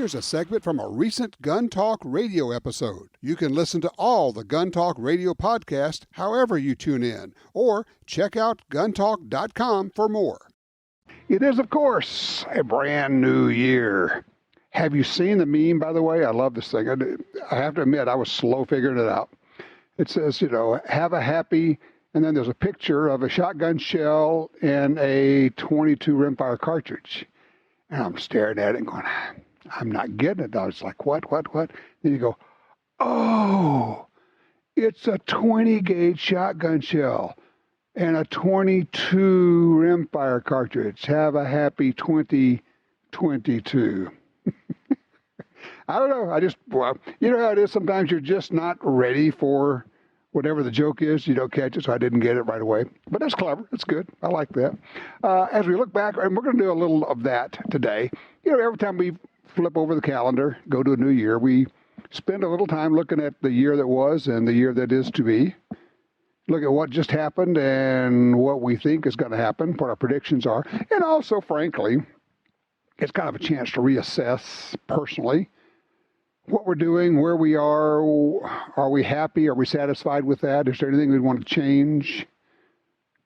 Here's a segment from a recent Gun Talk radio episode. You can listen to all the Gun Talk radio podcasts however you tune in, or check out guntalk.com for more. It is, of course, a brand new year. Have you seen the meme, by the way? I love this thing. I have to admit, I was slow figuring it out. It says, have a happy, and then there's a picture of a shotgun shell and a .22 rimfire cartridge. And I'm staring at it and going, I'm not getting it. I was like, what? Then you go, oh, it's a 20-gauge shotgun shell and a .22 rimfire cartridge. Have a happy 2022. I don't know. You know how it is. Sometimes you're just not ready for whatever the joke is. You don't catch it, so I didn't get it right away. But that's clever. That's good. I like that. As we look back, and we're going to do a little of that today. Every time we flip over the calendar, go to a new year, we spend a little time looking at the year that was and the year that is to be. Look at what just happened and what we think is going to happen, what our predictions are. And also, frankly, it's kind of a chance to reassess personally what we're doing, where we are. Are we happy? Are we satisfied with that? Is there anything we want to change?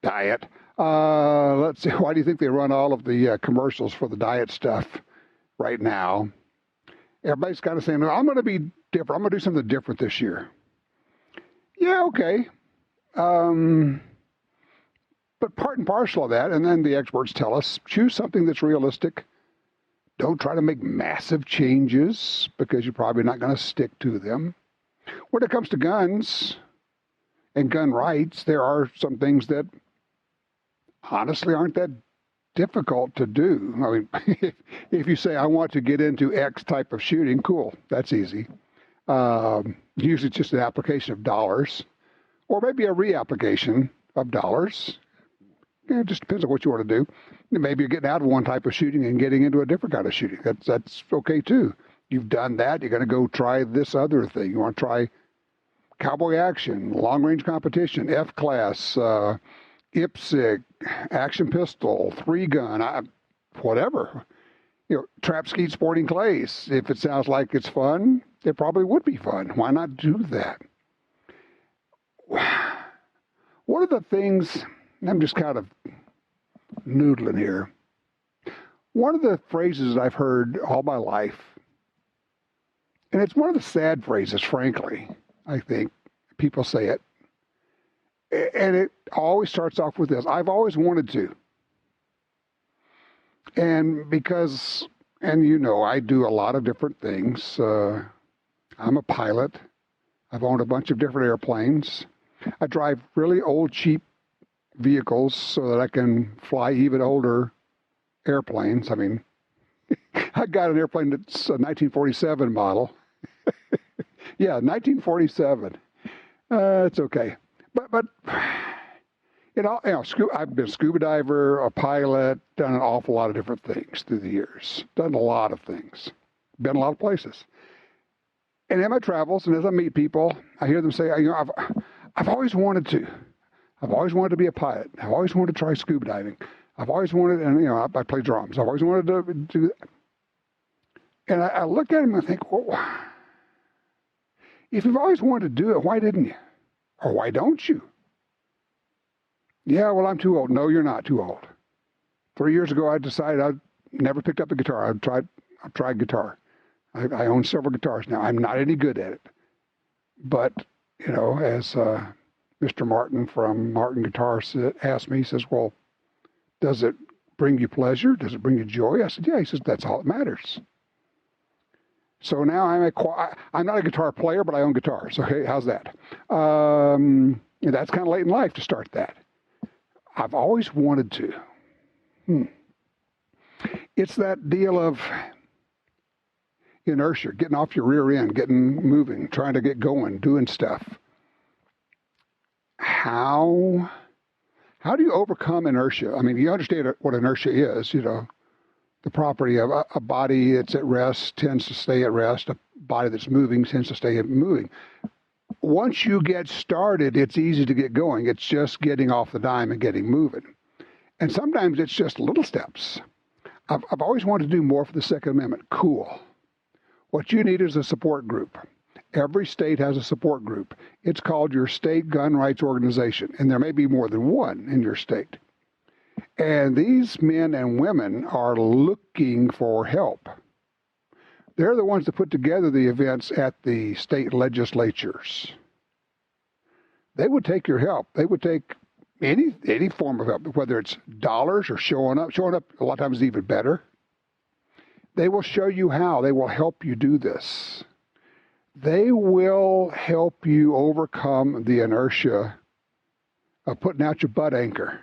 Diet. Let's see. Why do you think they run all of the commercials for the diet stuff right now? Everybody's kind of saying, I'm going to be different. I'm going to do something different this year. Yeah, okay. But part and parcel of that, and then the experts tell us, choose something that's realistic. Don't try to make massive changes because you're probably not going to stick to them. When it comes to guns and gun rights, there are some things that honestly aren't that difficult to do. I mean, if you say, I want to get into X type of shooting, cool, that's easy. Usually it's just an application of dollars or maybe a reapplication of dollars. It just depends on what you want to do. Maybe you're getting out of one type of shooting and getting into a different kind of shooting. That's okay too. You've done that. You're going to go try this other thing. You want to try cowboy action, long-range competition, F-class, IPSC, action pistol, 3-gun, whatever. Trap skeet sporting clays. If it sounds like it's fun, it probably would be fun. Why not do that? One of the things, I'm just kind of noodling here. One of the phrases I've heard all my life, and it's one of the sad phrases, frankly, I think people say it, and it always starts off with this: I've always wanted to. And because, and I do a lot of different things. I'm a pilot. I've owned a bunch of different airplanes. I drive really old, cheap vehicles so that I can fly even older airplanes. I mean, I got an airplane that's a 1947 model. Yeah, 1947. It's okay. But I've been a scuba diver, a pilot, done an awful lot of different things through the years. Done a lot of things. Been a lot of places. And in my travels, and as I meet people, I hear them say, I've always wanted to. I've always wanted to be a pilot. I've always wanted to try scuba diving. I've always wanted, and I play drums. I've always wanted to do that. And I look at him and I think, well, if you've always wanted to do it, why didn't you? Or why don't you? Yeah, well, I'm too old. No, you're not too old. 3 years ago, I decided I'd never picked up a guitar. I've tried guitar. I own several guitars now. I'm not any good at it. But, as Mr. Martin from Martin Guitars asked me, he says, well, does it bring you pleasure? Does it bring you joy? I said, yeah. He says, that's all that matters. So now I'm not a guitar player, but I own guitars. Okay, how's that? That's kind of late in life to start that. I've always wanted to. It's that deal of inertia, getting off your rear end, getting moving, trying to get going, doing stuff. How do you overcome inertia? I mean, you understand what inertia is, the property of a body that's at rest tends to stay at rest. A body that's moving tends to stay moving. Once you get started, it's easy to get going. It's just getting off the dime and getting moving. And sometimes it's just little steps. I've always wanted to do more for the Second Amendment. Cool. What you need is a support group. Every state has a support group. It's called your state gun rights organization, and there may be more than one in your state. And these men and women are looking for help. They're the ones that put together the events at the state legislatures. They would take your help. They would take any form of help, whether it's dollars or showing up. Showing up a lot of times is even better. They will show you how. They will help you do this. They will help you overcome the inertia of putting out your butt anchor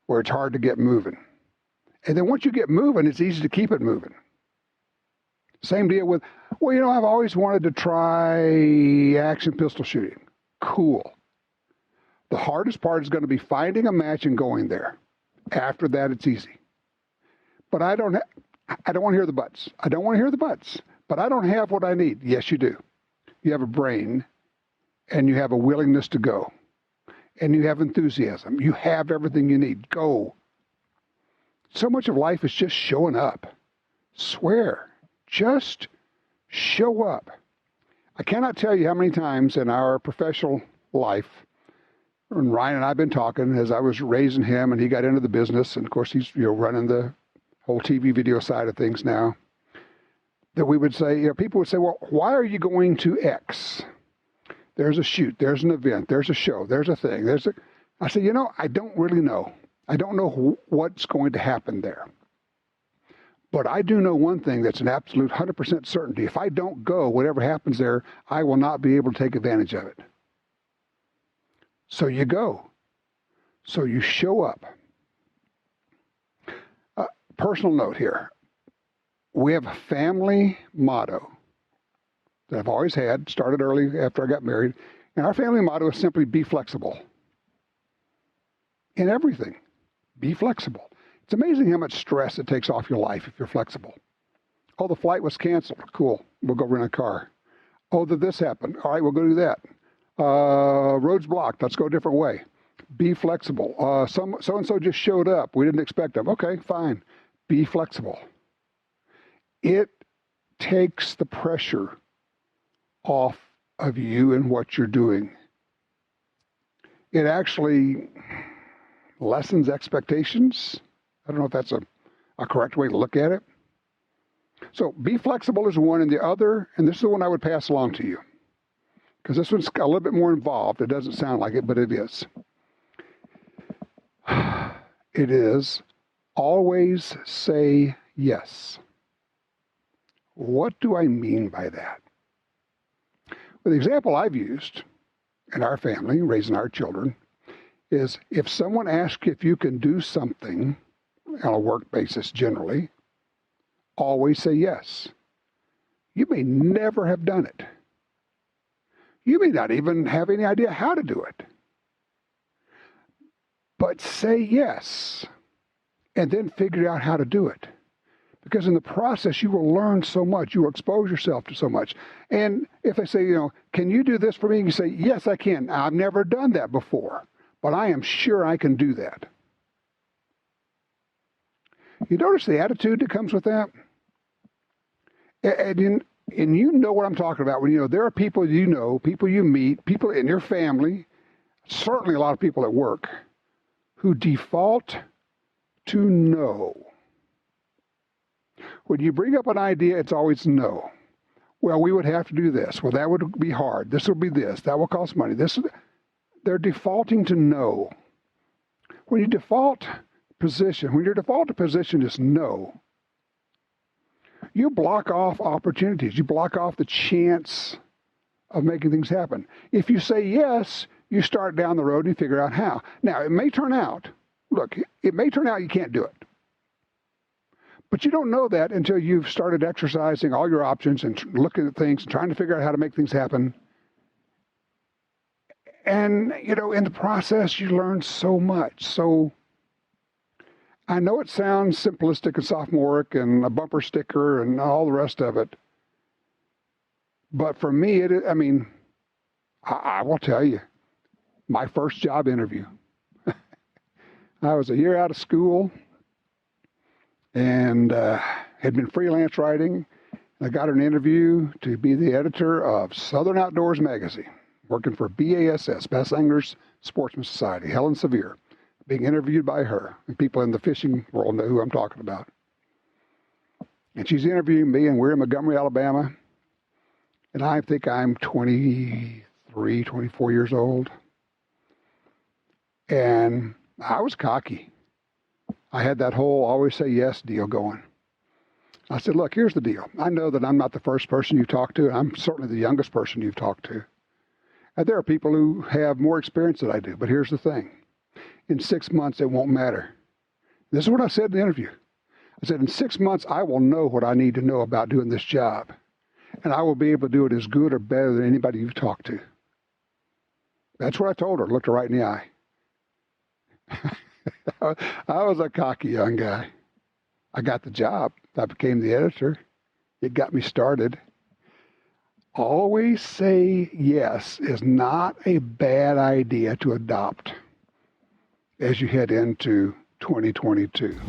where it's hard to get moving. And then once you get moving, it's easy to keep it moving. Same deal with, well, I've always wanted to try action pistol shooting. Cool. The hardest part is going to be finding a match and going there. After that, it's easy. But I don't want to hear the buts. I don't want to hear the buts. But I don't have what I need. Yes, you do. You have a brain, and you have a willingness to go. And you have enthusiasm. You have everything you need. Go. So much of life is just showing up. Swear. Just show up. I cannot tell you how many times in our professional life, and Ryan and I have been talking as I was raising him, and he got into the business, and of course he's running the whole TV video side of things now, that we would say, people would say, well, why are you going to X? There's a shoot, there's an event, there's a show, there's a thing, I said, I don't really know. I don't know what's going to happen there. But I do know one thing that's an absolute 100% certainty. If I don't go, whatever happens there, I will not be able to take advantage of it. So you go. So you show up. Personal note here. We have a family motto that I've always had, started early after I got married. And our family motto is simply be flexible. In everything, be flexible. It's amazing how much stress it takes off your life if you're flexible. Oh, the flight was canceled. Cool. We'll go rent a car. Oh, this happened. All right, we'll go do that. Road's blocked. Let's go a different way. Be flexible. So-and-so just showed up. We didn't expect them. Okay, fine. Be flexible. It takes the pressure off of you and what you're doing. It actually lessens expectations. I don't know if that's a correct way to look at it. So be flexible is one, and the other, and this is the one I would pass along to you, because this one's a little bit more involved. It doesn't sound like it, but it is. It is always say yes. What do I mean by that? Well, the example I've used in our family, raising our children, is if someone asks if you can do something on a work basis generally, always say yes. You may never have done it. You may not even have any idea how to do it. But say yes, and then figure out how to do it. Because in the process, you will learn so much. You will expose yourself to so much. And if they say, can you do this for me? And you say, yes, I can. I've never done that before, but I am sure I can do that. You notice the attitude that comes with that? And you know what I'm talking about. When there are people people you meet, people in your family, certainly a lot of people at work, who default to no. When you bring up an idea, it's always no. Well, we would have to do this. Well, that would be hard. This will be this. That will cost money. They're defaulting to no. When your default position is no, you block off opportunities. You block off the chance of making things happen. If you say yes, you start down the road and you figure out how. Now, it may turn out you can't do it. But you don't know that until you've started exercising all your options and looking at things and trying to figure out how to make things happen. And, in the process, you learn so much. So I know it sounds simplistic and sophomoric and a bumper sticker and all the rest of it. But for me, I will tell you, my first job interview. I was a year out of school and had been freelance writing, I got her an interview to be the editor of Southern Outdoors magazine, working for BASS, Bass Anglers Sportsman Society, Helen Sevier, being interviewed by her. And people in the fishing world know who I'm talking about. And she's interviewing me, and we're in Montgomery, Alabama. And I think I'm 23, 24 years old. And I was cocky. I had that whole always say yes deal going. I said, look, here's the deal. I know that I'm not the first person you've talked to, and I'm certainly the youngest person you've talked to. And there are people who have more experience than I do, but here's the thing. In 6 months, it won't matter. This is what I said in the interview. I said, in 6 months, I will know what I need to know about doing this job, and I will be able to do it as good or better than anybody you've talked to. That's what I told her, looked her right in the eye. I was a cocky young guy. I got the job. I became the editor. It got me started. Always say yes is not a bad idea to adopt as you head into 2022.